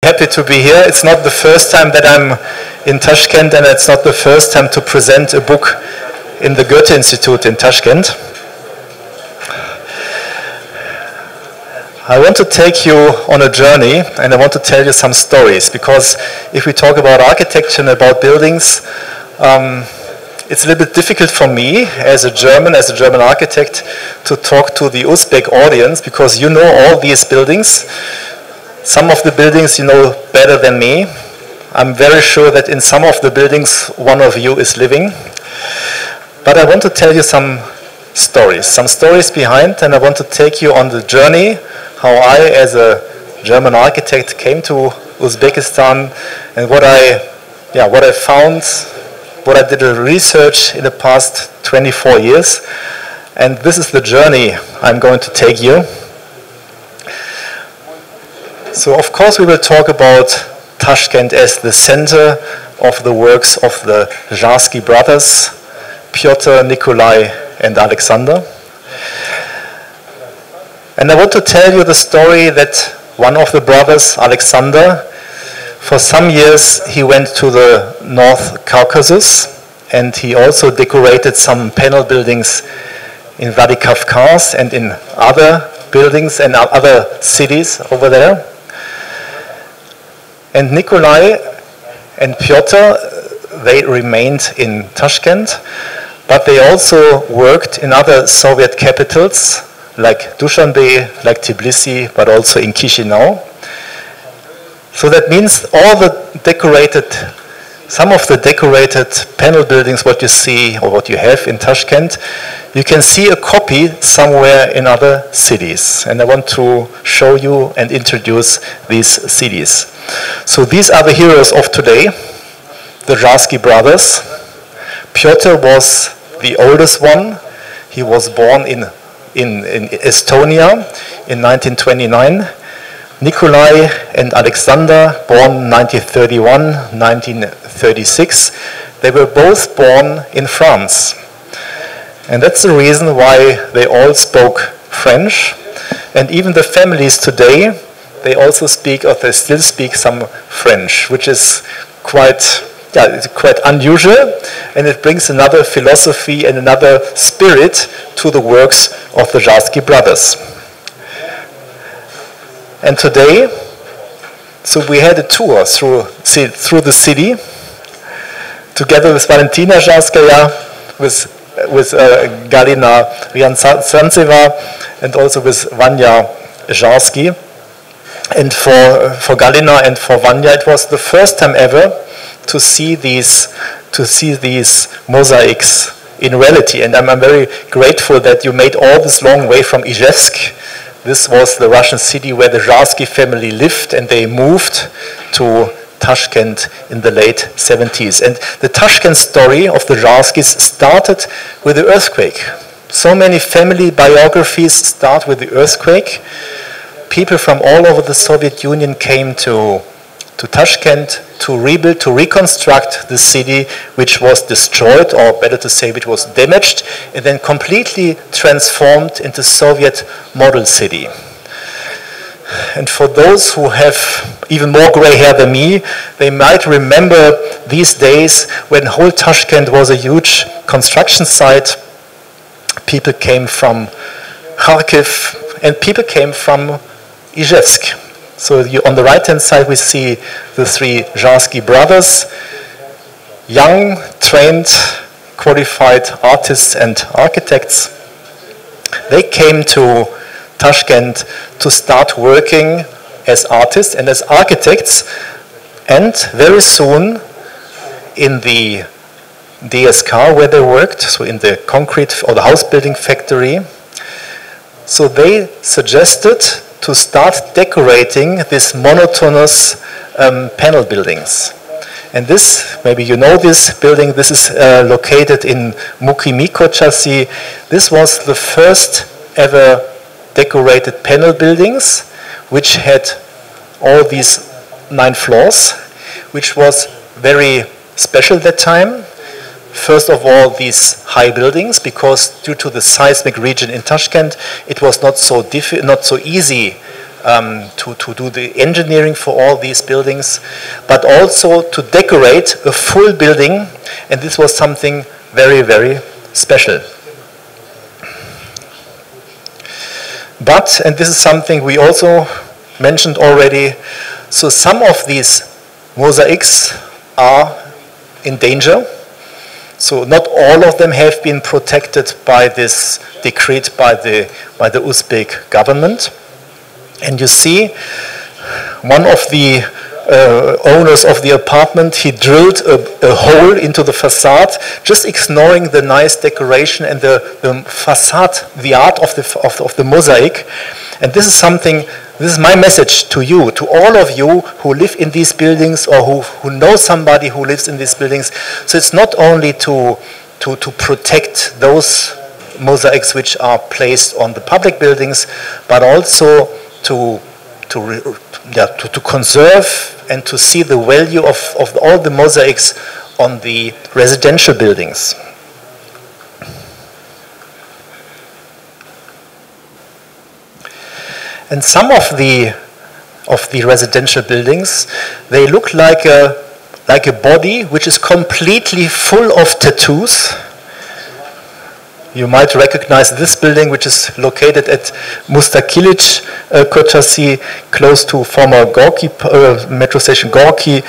happy to be here. It's not the first time that I'm in Tashkent, and it's not the first time to present a book in the Goethe-Institut in Tashkent. I want to take you on a journey, and I want to tell you some stories, because if we talk about architecture and about buildings, it's a little bit difficult for me as a German architect to talk to the Uzbek audience, because you know all these buildings. Some of the buildings you know better than me. I'm very sure that in some of the buildings one of you is living. But I want to tell you some stories behind, and I want to take you on the journey how I, as a German architect, came to Uzbekistan, and what I found, what I did a research in the past 24 years. And this is the journey I'm going to take you. So of course we will talk about Tashkent as the center of the works of the Jarsky brothers, Pyotr, Nikolai and Alexander. And I want to tell you the story that one of the brothers, Alexander, for some years he went to the North Caucasus, and he also decorated some panel buildings in Vladikavkaz and in other buildings and other cities over there. And Nikolai and Pyotr, they remained in Tashkent, but they also worked in other Soviet capitals like Dushanbe, like Tbilisi, but also in Chisinau. So that means some of the decorated panel buildings, what you see or what you have in Tashkent, you can see a copy somewhere in other cities. And I want to show you and introduce these cities. So these are the heroes of today, the Jarsky brothers. Pyotr was the oldest one. He was born in Estonia in 1929. Nikolai and Alexander, born 1931, 1936. They were both born in France. And that's the reason why they all spoke French. And even the families today, they also speak, or they still speak some French, which is quite unusual, and it brings another philosophy and another spirit to the works of the Jarsky brothers. And today, so we had a tour through the city, together with Valentina Jarskaya, with Galina Ryantseva, and also with Vanya Jarsky. And for Galina and for Vanya, it was the first time ever to see these mosaics in reality. And I'm very grateful that you made all this long way from Izhevsk. This was the Russian city where the Jarsky family lived, and they moved to Tashkent in the late 70s. And the Tashkent story of the Jarskys started with the earthquake. So many family biographies start with the earthquake. People from all over the Soviet Union came to Tashkent to rebuild, to reconstruct the city which was destroyed, or better to say, which was damaged, and then completely transformed into Soviet model city. And for those who have even more gray hair than me, they might remember these days when whole Tashkent was a huge construction site. People came from Kharkiv, and people came from Izhevsk. So on the right-hand side, we see the three Jarsky brothers, young, trained, qualified artists and architects. They came to Tashkent to start working as artists and as architects, and very soon in the DSK where they worked, so in the concrete or the house building factory, so they suggested to start decorating these monotonous panel buildings. And this, maybe you know this building, this is located in Mukimiko chassis. This was the first ever decorated panel buildings, which had all these 9 floors, which was very special at that time. First of all, these high buildings, because due to the seismic region in Tashkent, it was not so easy to do the engineering for all these buildings, but also to decorate a full building, and this was something very, very special. But, and this is something we also mentioned already, so some of these mosaics are in danger. So not all of them have been protected by this decree by the Uzbek government. And you see, one of the owners of the apartment, he drilled a hole into the facade, just ignoring the nice decoration and the facade, the art of the mosaic. And this is something, this is my message to you, to all of you who live in these buildings or who know somebody who lives in these buildings. So it's not only to protect those mosaics which are placed on the public buildings, but also to conserve and to see the value of all the mosaics on the residential buildings. And some of the residential buildings, they look like a body which is completely full of tattoos. You might recognize this building, which is located at Mustakilic, Kochasi, close to former Gorky, metro station Gorky.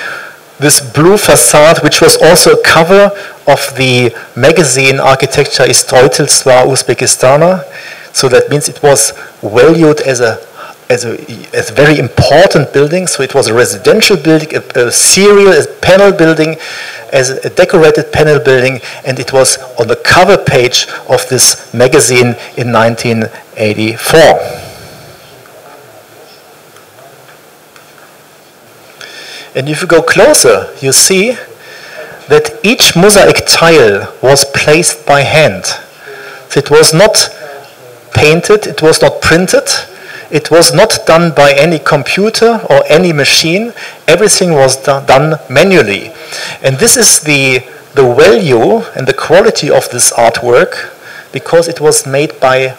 This blue facade, which was also a cover of the magazine Architecture Stроительства Uzbekistana. So that means it was valued as a very important building. So it was a residential building, a serial, a panel building, as a decorated panel building, and it was on the cover page of this magazine in 1984. And if you go closer, you see that each mosaic tile was placed by hand. So it was not painted, it was not printed, it was not done by any computer or any machine. Everything was done manually. And this is the value and the quality of this artwork, because it was made by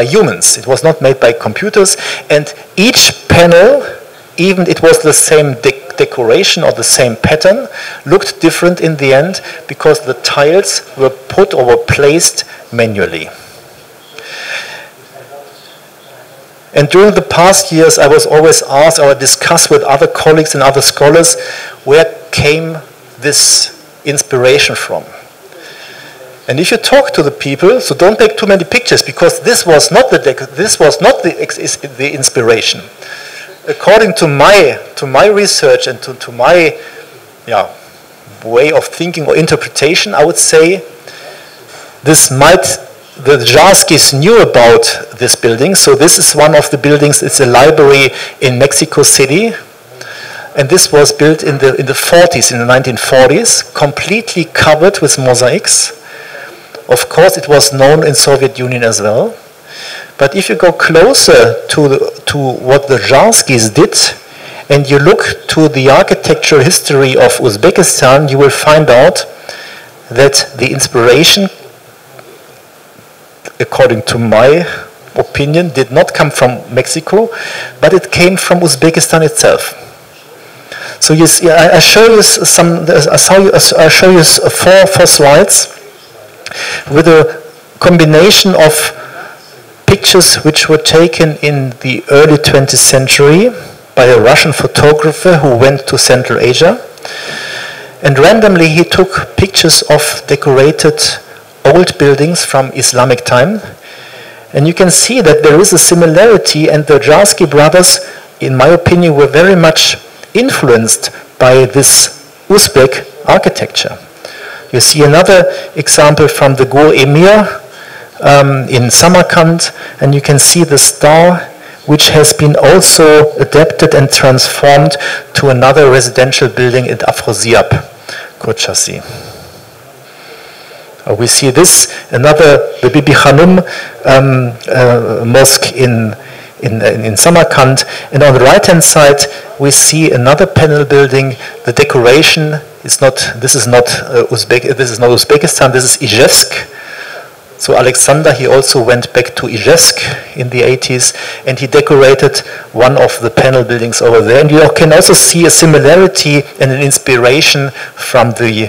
humans. It was not made by computers. And each panel, even it was the same decoration or the same pattern, looked different in the end because the tiles were put or were placed manually. And during the past years, I was always asked or discussed with other colleagues and other scholars, where came this inspiration from? And if you talk to the people, so don't take too many pictures, because this was not the inspiration. According to my research and to my way of thinking or interpretation, I would say the Jarskys knew about this building. So this is one of the buildings. It's a library in Mexico City, and this was built in the 40s, in the 1940s, completely covered with mosaics. Of course, it was known in Soviet Union as well. But if you go closer to what the Jarskys did, and you look to the architectural history of Uzbekistan, you will find out that the inspiration, according to my opinion, did not come from Mexico, but it came from Uzbekistan itself. So you see, I show you four slides with a combination of pictures which were taken in the early 20th century by a Russian photographer who went to Central Asia. And randomly he took pictures of decorated old buildings from Islamic time. And you can see that there is a similarity, and the Jarsky brothers, in my opinion, were very much influenced by this Uzbek architecture. You see another example from the Gur Emir in Samarkand, and you can see the star, which has been also adapted and transformed to another residential building in Afrosiab, Kochasi. We see this, the Bibi Khanum mosque in Samarkand, and on the right-hand side we see another panel building. The decoration is not. This is not Uzbekistan. This is Ijevsk. So Alexander, he also went back to Izhevsk in the 80s, and he decorated one of the panel buildings over there. And you can also see a similarity and an inspiration from the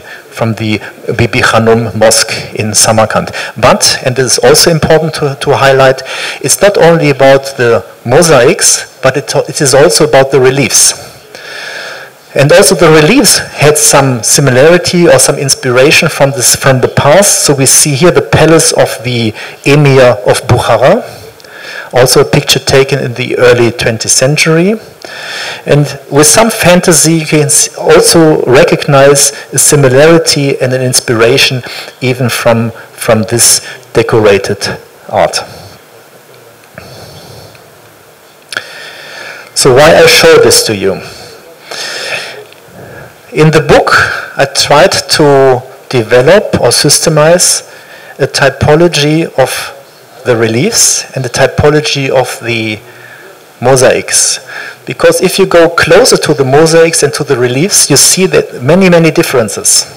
Bibi Khanum Mosque in Samarkand. But, and this is also important to highlight, it's not only about the mosaics, but it is also about the reliefs. And also the reliefs had some similarity or some inspiration from the past. So we see here the palace of the Emir of Bukhara, also a picture taken in the early 20th century. And with some fantasy, you can also recognize a similarity and an inspiration even from this decorated art. So why I show this to you? In the book, I tried to develop or systemize a typology of the reliefs and the typology of the mosaics. Because if you go closer to the mosaics and to the reliefs, you see that many, many differences.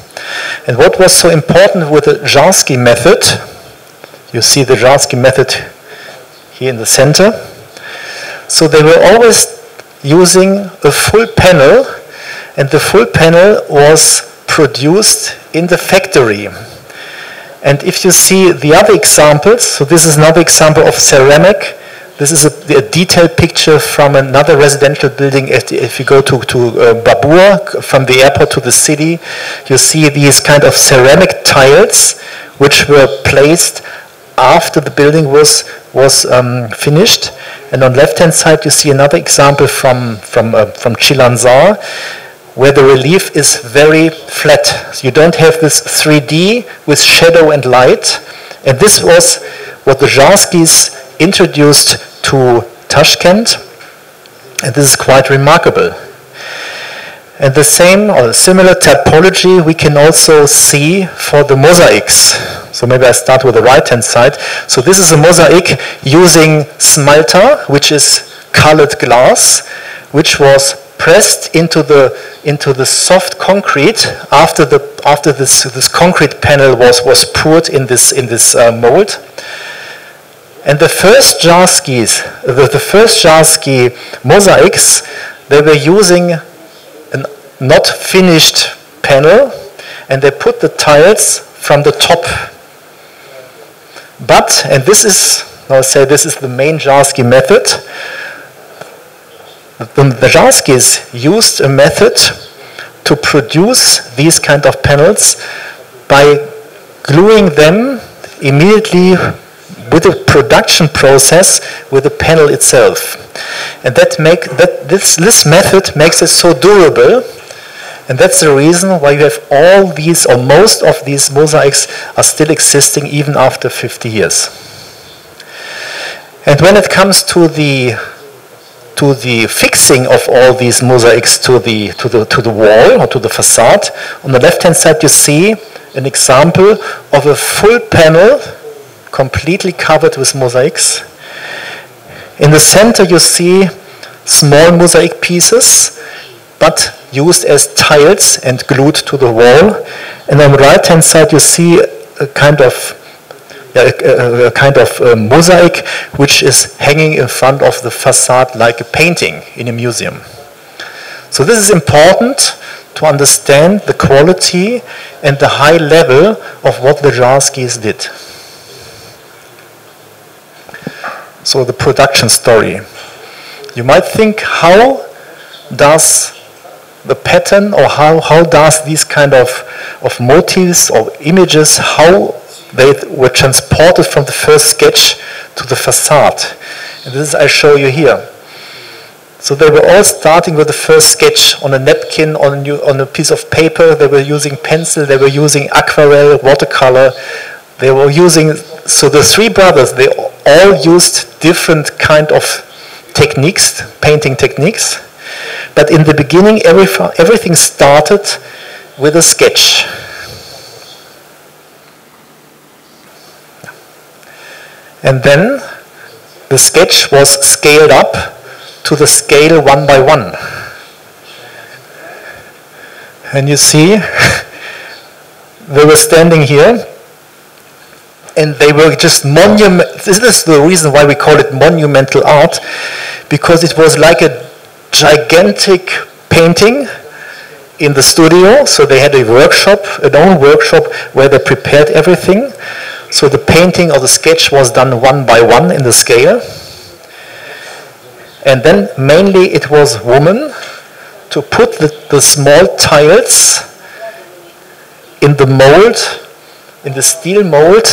And what was so important with the Jarsky method, you see the Jarsky method here in the center. So they were always using a full panel, and the full panel was produced in the factory. And if you see the other examples, so this is another example of ceramic. This is a detailed picture from another residential building. If you go to Babur, from the airport to the city, you see these kind of ceramic tiles which were placed after the building was finished. And on the left-hand side, you see another example from Chilanzar, where the relief is very flat. So you don't have this 3D with shadow and light. And this was what the Jarskys introduced to Tashkent. And this is quite remarkable. And the same or similar typology we can also see for the mosaics. So maybe I start with the right-hand side. So this is a mosaic using smalta, which is colored glass, which was pressed into the soft concrete after this concrete panel was poured in this mold. And the first Jarskys, the first Jarsky mosaics, they were using a not finished panel, and they put the tiles from the top. But, and this is, I'll say this is the main Jarsky method. The Jarskys used a method to produce these kind of panels by gluing them immediately with the production process with the panel itself. And this method makes it so durable, and that's the reason why you have all these, or most of these mosaics are still existing even after 50 years. And when it comes to the fixing of all these mosaics to the wall or to the facade, on the left-hand side you see an example of a full panel completely covered with mosaics. In the center you see small mosaic pieces, but used as tiles and glued to the wall. And on the right-hand side you see a kind of mosaic which is hanging in front of the facade like a painting in a museum. So this is important to understand the quality and the high level of what the Jarskys did. So the production story. You might think, how does the pattern, or how does these kind of motifs or images, how they were transported from the first sketch to the facade? And this I show you here. So they were all starting with the first sketch on a napkin, on a piece of paper. They were using pencil, they were using aquarelle, watercolor. They were using, so the three brothers, they all used different kind of techniques, painting techniques. But in the beginning, everything started with a sketch. And then the sketch was scaled up to the scale 1 by 1. And you see, they were standing here, and they were just monument. This is the reason why we call it monumental art, because it was like a gigantic painting in the studio. So they had a workshop, an own workshop, where they prepared everything. So the painting or the sketch was done one by one in the scale. And then mainly it was women to put the small tiles in the mold, in the steel mold,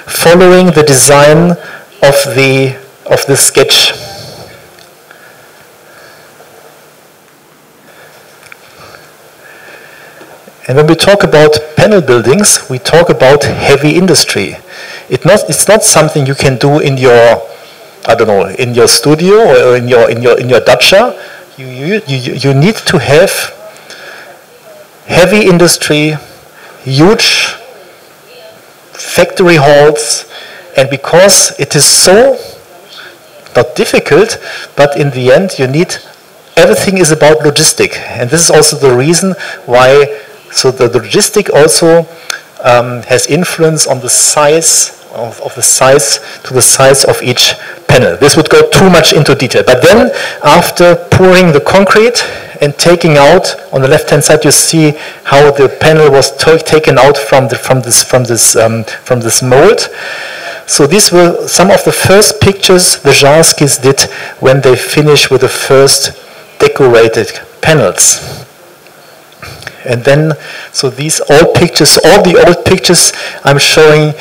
following the design of the sketch. And when we talk about panel buildings, we talk about heavy industry. It's not something you can do in your, I don't know, in your studio or in your dacha. You need to have heavy industry, huge factory halls, and because it is so not difficult, but in the end you need, everything is about logistic, and this is also the reason why. So the logistic also has influence on the size of the size to the size of each panel. This would go too much into detail. But then, after pouring the concrete and taking out, on the left-hand side, you see how the panel was taken out from this mold. So these were some of the first pictures the Jarskys did when they finished with the first decorated panels. And then, so these old pictures, all the old pictures I'm showing,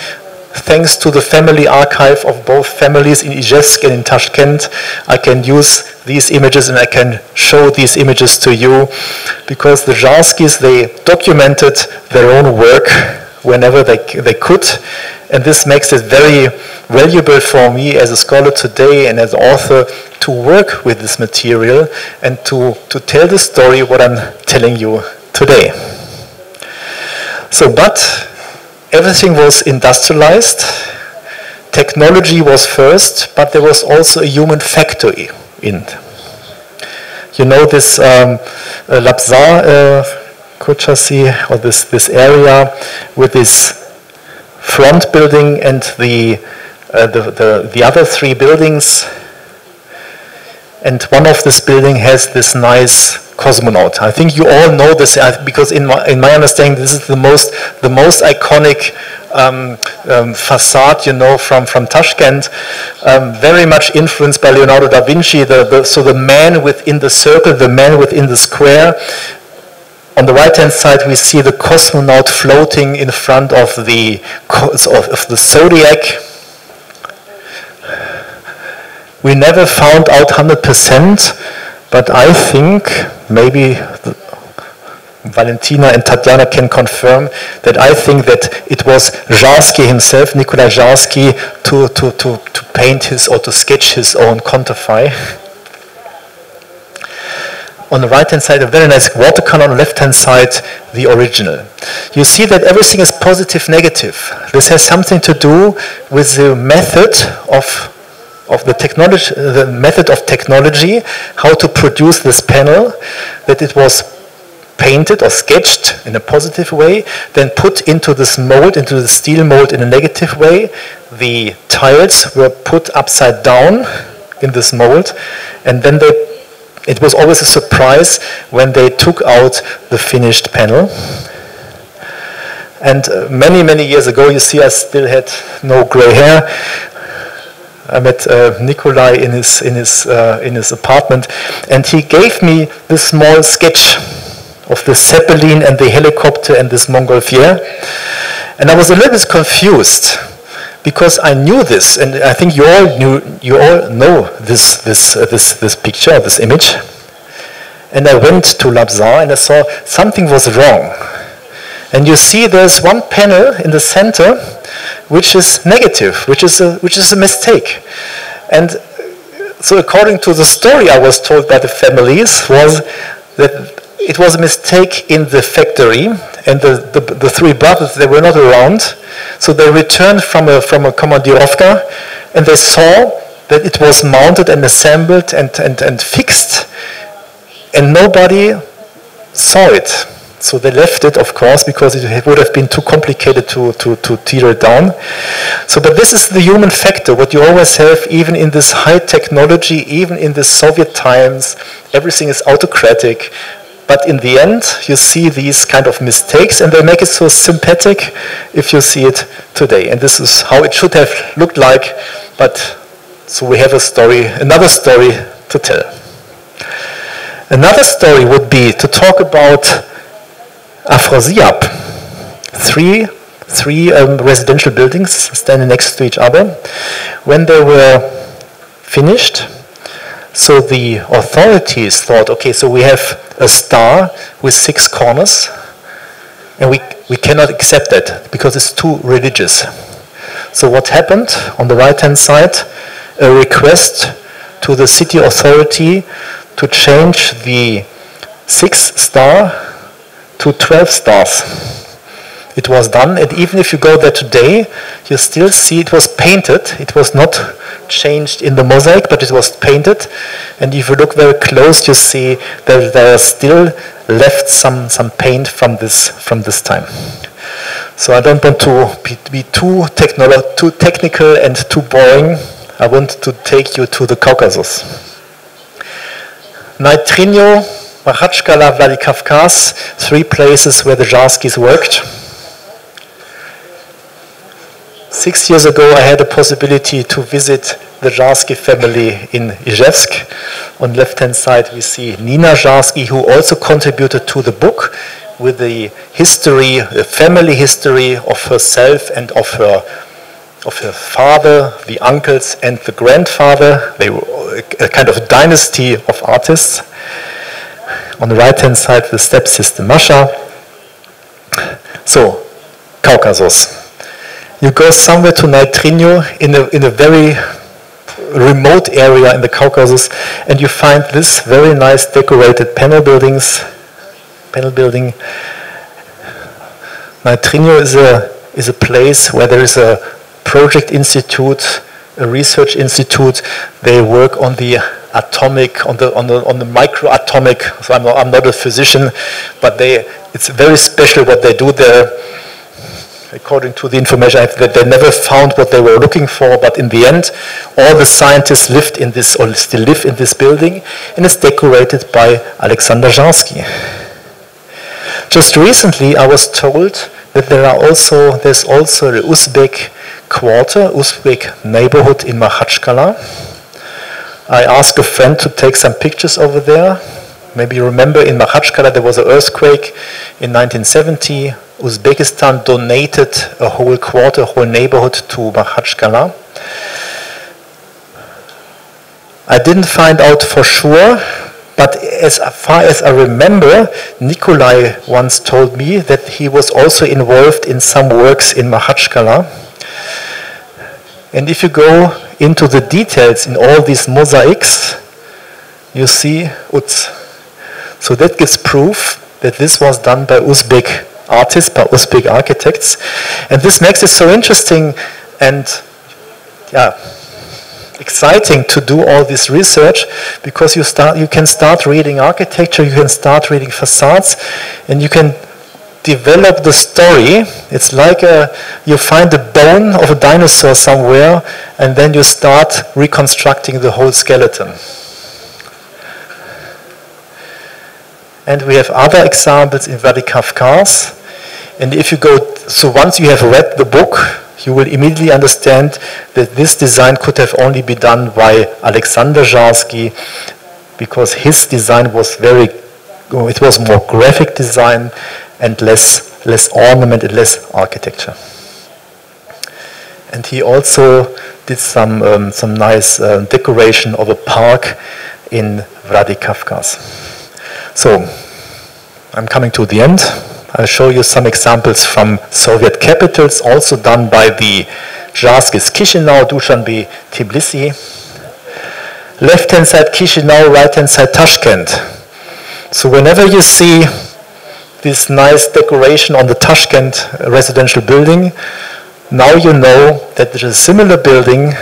thanks to the family archive of both families in Izhevsk and in Tashkent, I can use these images and I can show these images to you, because the Jarskys, they documented their own work whenever they could, and this makes it very valuable for me as a scholar today and as an author to work with this material and to tell the story what I'm telling you today. So, but everything was industrialized. Technology was first, but there was also a human factor in. You know this Labzar Kochasi, or this area with this front building and the other three buildings. And one of this building has this nice cosmonaut. I think you all know this because in my understanding, this is the most iconic facade, you know, from Tashkent, very much influenced by Leonardo da Vinci. So the man within the circle, the man within the square. On the right-hand side, we see the cosmonaut floating in front of the zodiac. We never found out 100%, but I think maybe Valentina and Tatjana can confirm that I think that it was Jarsky himself, Nikolai Jarsky, to paint his or to sketch his own conterfei. On the right-hand side, a very nice watercolor. On the left-hand side, the original. You see that everything is positive, negative. This has something to do with the method of the technology, the method of technology, how to produce this panel, that it was painted or sketched in a positive way, then put into this mold, into the steel mold in a negative way. The tiles were put upside down in this mold, and then it was always a surprise when they took out the finished panel. And many, many years ago, you see I still had no gray hair. I met Nikolai in his apartment, and he gave me this small sketch of the Zeppelin and the helicopter and this Montgolfier, and I was a little bit confused because I knew this, and I think you all know this picture, this image. And I went to Labzar and I saw something was wrong. And you see there's one panel in the center which is negative, which is a mistake. And so according to the story I was told by the families was that it was a mistake in the factory, and the three brothers, they were not around, so they returned from a commandirovka, and they saw that it was mounted and assembled and fixed, and nobody saw it. So they left it, of course, because it would have been too complicated to tear it down. So, but this is the human factor, what you always have, even in this high technology, even in the Soviet times, everything is autocratic. But in the end, you see these kind of mistakes, and they make it so sympathetic if you see it today. And this is how it should have looked like, but so we have a story, another story to tell. Another story would be to talk about Afrosiab, three residential buildings standing next to each other. When they were finished, so the authorities thought, okay, so we have a star with 6 corners, and we cannot accept that because it's too religious. So what happened on the right-hand side? A request to the city authority to change the 6 star to 12 stars. It was done, and even if you go there today, you still see it was painted. It was not changed in the mosaic, but it was painted. And if you look very close, you see that there are still left some paint from this time. So I don't want to be too technical and too boring. I want to take you to the Caucasus. Naitrinyo, Makhachkala, Vladikavkaz, 3 places where the Jarskys worked. 6 years ago, I had the possibility to visit the Jarsky family in Izhevsk. On the left-hand side, we see Nina Jarsky, who also contributed to the book with the history, the family history of herself and of her father, the uncles, and the grandfather. They were a kind of dynasty of artists. On the right-hand side, the stepsister Masha. So, Caucasus. You go somewhere to Naitrinyo in a very remote area in the Caucasus, and you find this very nice decorated panel building. Naitrinyo is a place where there is a project institute, a research institute. They work on the atomic, on the microatomic. So I'm not a physician, but it's very special what they do there. According to the information I have, that they never found what they were looking for, but in the end, all the scientists lived in this, or still live in this building, and it's decorated by Alexander Jarsky. Just recently, I was told that there's also the Uzbek quarter, Uzbek neighborhood in Makhachkala. I asked a friend to take some pictures over there. Maybe you remember in Makhachkala there was an earthquake in 1970. Uzbekistan donated a whole quarter, a whole neighborhood to Makhachkala. I didn't find out for sure, but as far as I remember, Nikolai once told me that he was also involved in some works in Makhachkala. And if you go into the details in all these mosaics, you see Uz. So that gives proof that this was done by Uzbek artists, by Uzbek architects. And this makes it so interesting and exciting to do all this research, because you can start reading architecture, you can start reading facades, and you can develop the story. It's like you find the bone of a dinosaur somewhere, and then you start reconstructing the whole skeleton. And we have other examples in Vladikavkaz. And if you go, so once you have read the book, you will immediately understand that this design could have only been done by Alexander Jarsky, because his design was it was more graphic design and less ornament and less architecture. And he also did some nice decoration of a park in Vladikavkaz. So, I'm coming to the end. I'll show you some examples from Soviet capitals, also done by the Jarskys: Chisinau, Dushanbe, Tbilisi. Left-hand side Chisinau, right-hand side Tashkent. So whenever you see this nice decoration on the Tashkent residential building, now you know that there is a similar building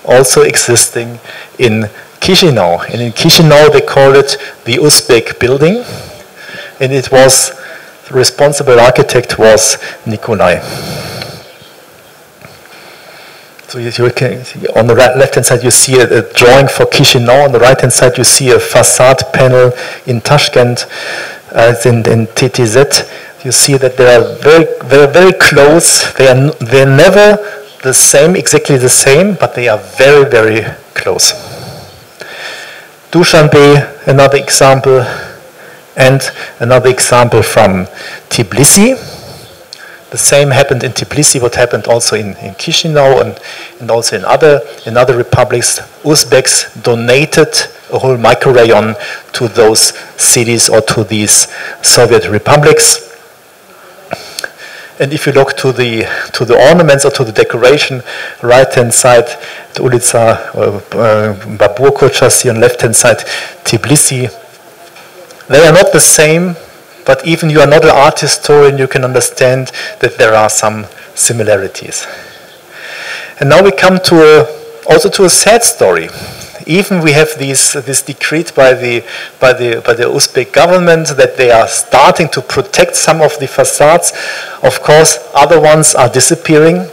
also existing in Chisinau. And in Chisinau they call it the Uzbek building, and it was The responsible architect was Nikolai. So you can, on the left-hand side you see a drawing for Chisinau. On the right-hand side you see a facade panel in Tashkent. It's in TTZ. You see that they are very close. They're never the same, exactly the same, but they are very, very close. Dushanbe, another example, and another example from Tbilisi. The same happened in Tbilisi, what happened also in Chisinau and also in other republics. Uzbeks donated a whole microrayon to those cities or to these Soviet republics. And if you look to the ornaments or to the decoration, right-hand side, the Ulica Baburko Chassi, on left-hand side, Tbilisi, they are not the same. But even you are not an art historian, you can understand that there are some similarities. And now we come to also to a sad story. Even we have this decree by the Uzbek government that they are starting to protect some of the facades. Of course, other ones are disappearing.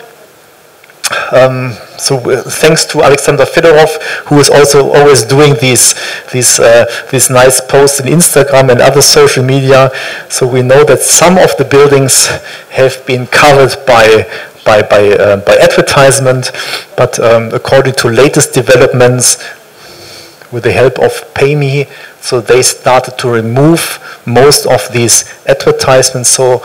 So thanks to Alexander Fedorov, who is also always doing these nice posts in Instagram and other social media. So we know that some of the buildings have been covered by advertisement, but according to latest developments, with the help of PayMe, so they started to remove most of these advertisements. So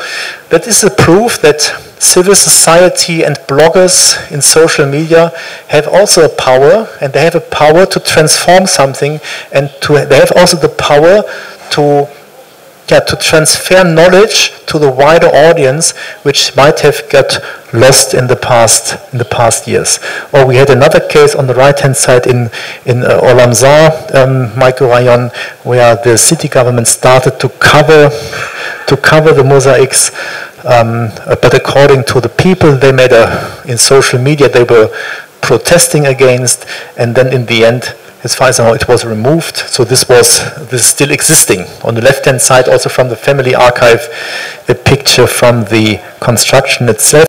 that is a proof that civil society and bloggers in social media have also a power, and they have a power to transform something, and they have also the power to transfer knowledge to the wider audience, which might have got lost in the past years. Or we had another case on the right-hand side in Olamzar microrayon, where the city government started to cover the mosaics. But according to the people they made in social media, they were protesting against, and then in the end, as far as I know, it was removed. So this is still existing. On the left-hand side, also from the family archive, a picture from the construction itself.